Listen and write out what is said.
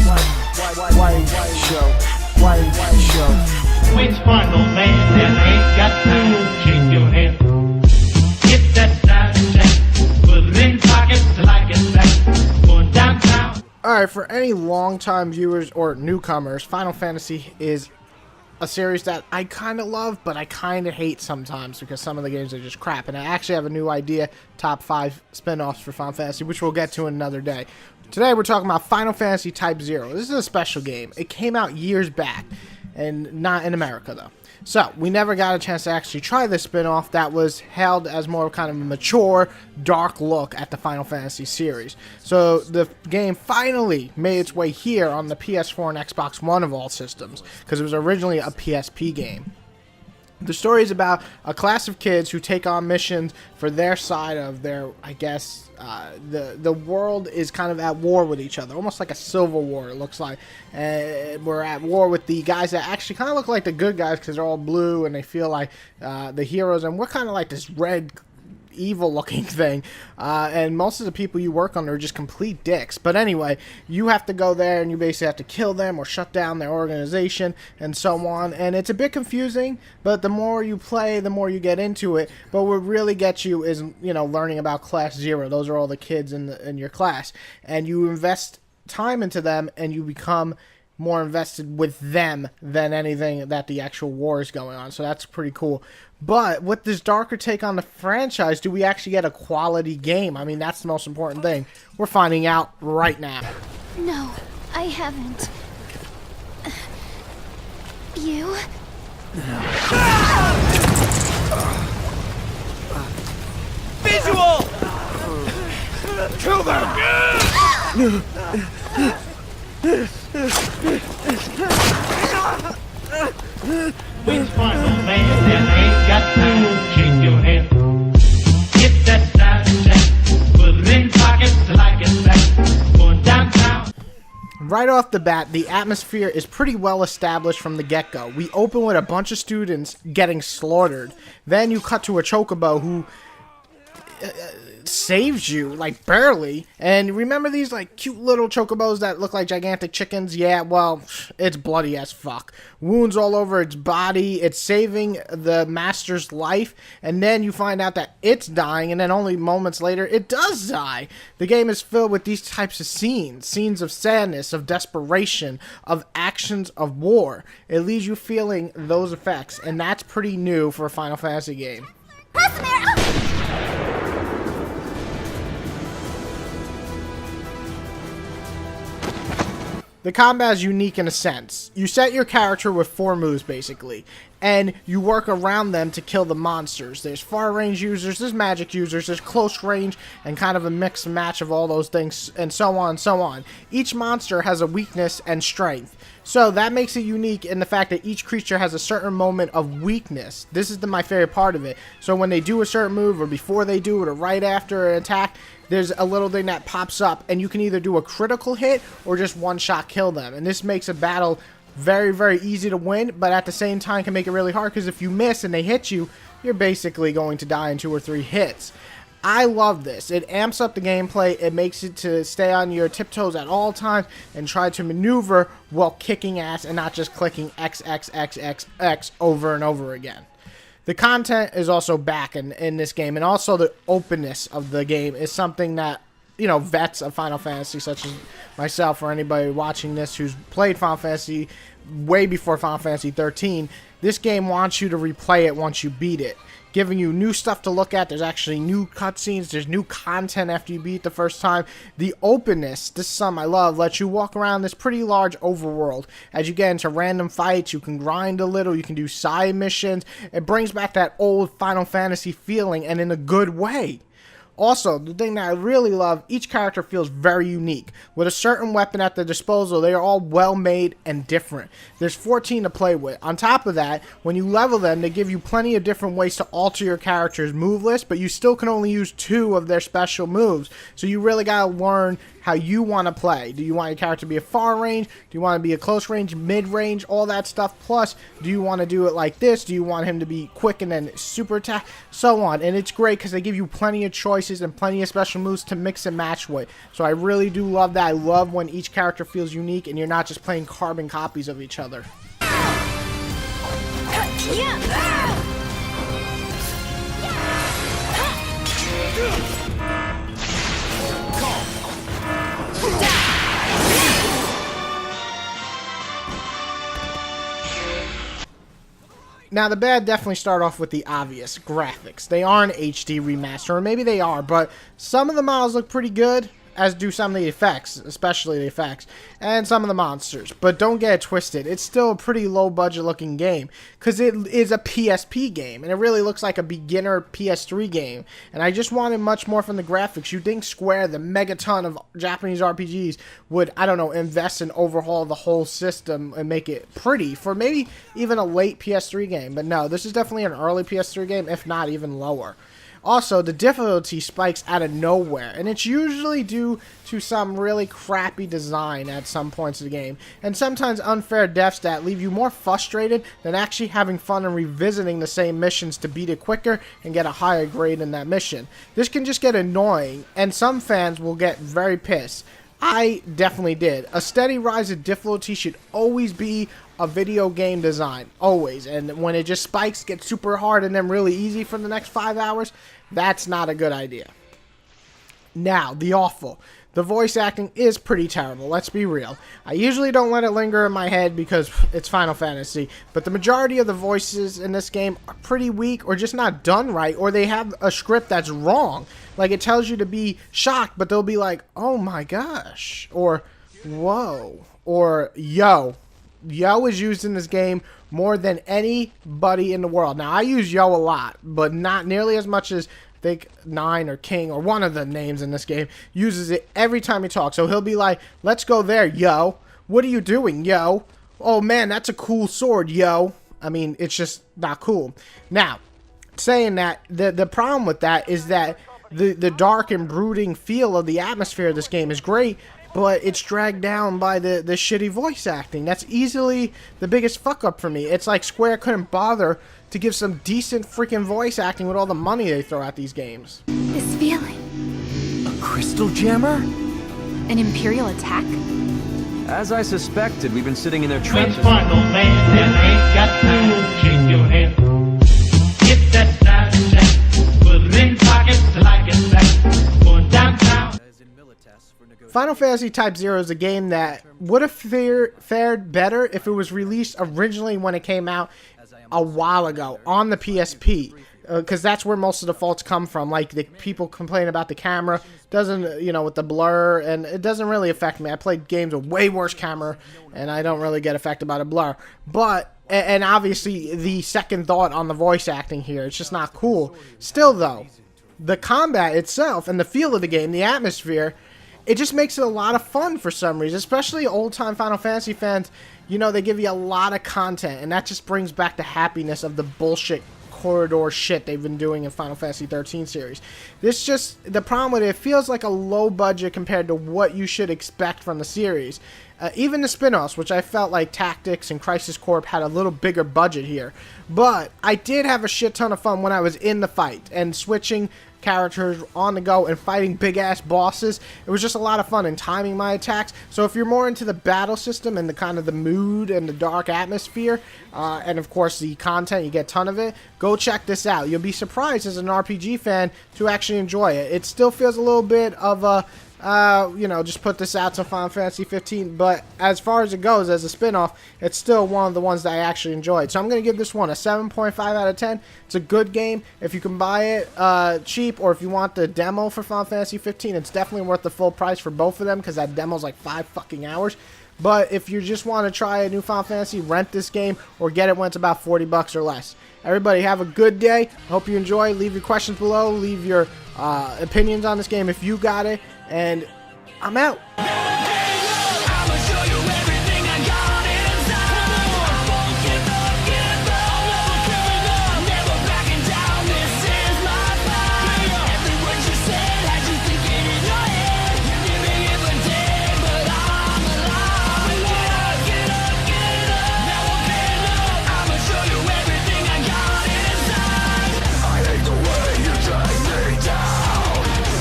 White show. White show. Which one, old man, that ain't got time to shake your head? Get that side check, put it in pockets till I get back. Going downtown. Alright, for any long-time viewers or newcomers, Final Fantasy is a series that I kind of love, but I kind of hate sometimes because some of the games are just crap. And I actually have a new idea, top 5 spin-offs for Final Fantasy, which we'll get to another day. Today we're talking about Final Fantasy Type-0. This is a special game. It came out years back, and not in America though. So, we never got a chance to actually try this spin-off that was held as more kind of a mature, dark look at the Final Fantasy series. So, the game finally made its way here on the PS4 and Xbox One of all systems, because it was originally a PSP game. The story is about a class of kids who take on missions for their side of their, I guess, the world is kind of at war with each other, almost like a civil war, it looks like. We're at war with the guys that actually kind of look like the good guys because they're all blue and they feel like the heroes, and we're kind of like this red evil looking thing, and most of the people you work on are just complete dicks. But anyway, you have to go there and you basically have to kill them or shut down their organization and so on, and it's a bit confusing, but the more you play, the more you get into it. But what really gets you is, you know, learning about Class 0. Those are all the kids in your class, and you invest time into them and you become more invested with them than anything that the actual war is going on. So that's pretty cool. But with this darker take on the franchise, do we actually get a quality game? I mean, that's the most important thing. We're finding out right now. No, I haven't. You? Visual! Kill them! Which one, old man, that ain't got time to shake your head? Get that side check, put it in pockets till I get back. Going downtown. Right off the bat, the atmosphere is pretty well established from the get-go. We open with a bunch of students getting slaughtered. Then you cut to a chocobo who saves you, like, barely. And remember these, like, cute little chocobos that look like gigantic chickens? Yeah, well, it's bloody as fuck. Wounds all over its body. It's saving the master's life. And then you find out that it's dying, and then only moments later, it does die. The game is filled with these types of scenes. Scenes of sadness, of desperation, of actions of war. It leaves you feeling those effects, and that's pretty new for a Final Fantasy game. The combat is unique in a sense. You set your character with 4 moves, basically, and you work around them to kill the monsters. There's far range users, there's magic users, there's close range, and kind of a mix and match of all those things, and so on and so on. Each monster has a weakness and strength. So that makes it unique in the fact that each creature has a certain moment of weakness. This is my favorite part of it. So when they do a certain move, or before they do it, or right after an attack, there's a little thing that pops up, and you can either do a critical hit or just one-shot kill them. And this makes a battle very, very easy to win, but at the same time can make it really hard, because if you miss and they hit you, you're basically going to die in 2 or 3 hits. I love this. It amps up the gameplay. It makes it to stay on your tiptoes at all times and try to maneuver while kicking ass and not just clicking X, X, X, X, X over and over again. The content is also back in this game, and also the openness of the game is something that, you know, vets of Final Fantasy, such as myself or anybody watching this who's played Final Fantasy way before Final Fantasy 13, this game wants you to replay it once you beat it, giving you new stuff to look at. There's actually new cutscenes, there's new content after you beat it the first time. The openness, this is something I love, lets you walk around this pretty large overworld. As you get into random fights, you can grind a little, you can do side missions. It brings back that old Final Fantasy feeling, and in a good way. Also, the thing that I really love, each character feels very unique. With a certain weapon at their disposal, they are all well made and different. There's 14 to play with. On top of that, when you level them, they give you plenty of different ways to alter your character's move list, but you still can only use 2 of their special moves. So you really gotta learn how you want to play. Do you want your character to be a far range? Do you want to be a close range, mid range, all that stuff? Plus, do you want to do it like this? Do you want him to be quick and then super attack? So on. And it's great because they give you plenty of choices and plenty of special moves to mix and match with. So I really do love that. I love when each character feels unique and you're not just playing carbon copies of each other. Now, the bad definitely start off with the obvious graphics. They are an HD remaster, or maybe they are, but some of the models look pretty good, as do some of the effects, especially the effects, and some of the monsters. But don't get it twisted, it's still a pretty low budget looking game, because it is a PSP game, and it really looks like a beginner PS3 game, and I just wanted much more from the graphics. You'd think Square, the megaton of Japanese RPGs, would, I don't know, invest and overhaul the whole system and make it pretty for maybe even a late PS3 game, but no, this is definitely an early PS3 game, if not even lower. Also, the difficulty spikes out of nowhere, and it's usually due to some really crappy design at some points of the game, and sometimes unfair deaths that leave you more frustrated than actually having fun and revisiting the same missions to beat it quicker and get a higher grade in that mission. This can just get annoying, and some fans will get very pissed. I definitely did. A steady rise of difficulty should always be a video game design, always, and when it just spikes, gets super hard and then really easy for the next 5 hours, that's not a good idea. Now, the awful. The voice acting is pretty terrible, let's be real. I usually don't let it linger in my head because it's Final Fantasy, but the majority of the voices in this game are pretty weak or just not done right, or they have a script that's wrong. Like, it tells you to be shocked, but they'll be like, oh my gosh, or whoa, or yo. Yo is used in this game more than anybody in the world. Now, I use yo a lot, but not nearly as much as I think Nine or King or one of the names in this game uses it every time he talks. So he'll be like, let's go there, yo. What are you doing, yo? Oh man, that's a cool sword, yo. I mean, it's just not cool. Now, saying that, the problem with that is that the dark and brooding feel of the atmosphere of this game is great, but it's dragged down by the shitty voice acting. That's easily the biggest fuck up for me. It's like Square couldn't bother to give some decent freaking voice acting with all the money they throw at these games. This feeling. A crystal jammer? An Imperial attack? As I suspected, we've been sitting in their Which trenches. one, old man, that ain't got to shake your head? Get that side check, put it in pockets like it's back, going downtown. Final Fantasy Type-0 is a game that would have fared better if it was released originally when it came out a while ago on the PSP, because that's where most of the faults come from. Like, the people complain about the camera, doesn't, you know, with the blur, and it doesn't really affect me. I played games with way worse camera, and I don't really get affected by the blur. But, and obviously, the second thought on the voice acting here, it's just not cool. Still, though, the combat itself and the feel of the game, the atmosphere, it just makes it a lot of fun for some reason, especially old-time Final Fantasy fans. You know, they give you a lot of content, and that just brings back the happiness of the bullshit corridor shit they've been doing in Final Fantasy 13 series. This just, the problem with it feels like a low budget compared to what you should expect from the series. Even the spin-offs, which I felt like Tactics and Crisis Corp had a little bigger budget here. But I did have a shit ton of fun when I was in the fight and switching characters on the go and fighting big-ass bosses. It was just a lot of fun and timing my attacks. So if you're more into the battle system and the kind of the mood and the dark atmosphere, and of course the content, you get a ton of it, go check this out. You'll be surprised as an RPG fan to actually enjoy it. It still feels a little bit of a you know, just put this out to Final Fantasy 15, but as far as it goes as a spin-off, it's still one of the ones that I actually enjoyed. So I'm going to give this one a 7.5 out of 10. It's a good game. If you can buy it cheap, or if you want the demo for Final Fantasy 15, it's definitely worth the full price for both of them, because that demo's like 5 fucking hours. But if you just want to try a new Final Fantasy, rent this game or get it when it's about 40 bucks or less. Everybody have a good day. I hope you enjoy. Leave your questions below. Leave your opinions on this game if you got it. And I'm out.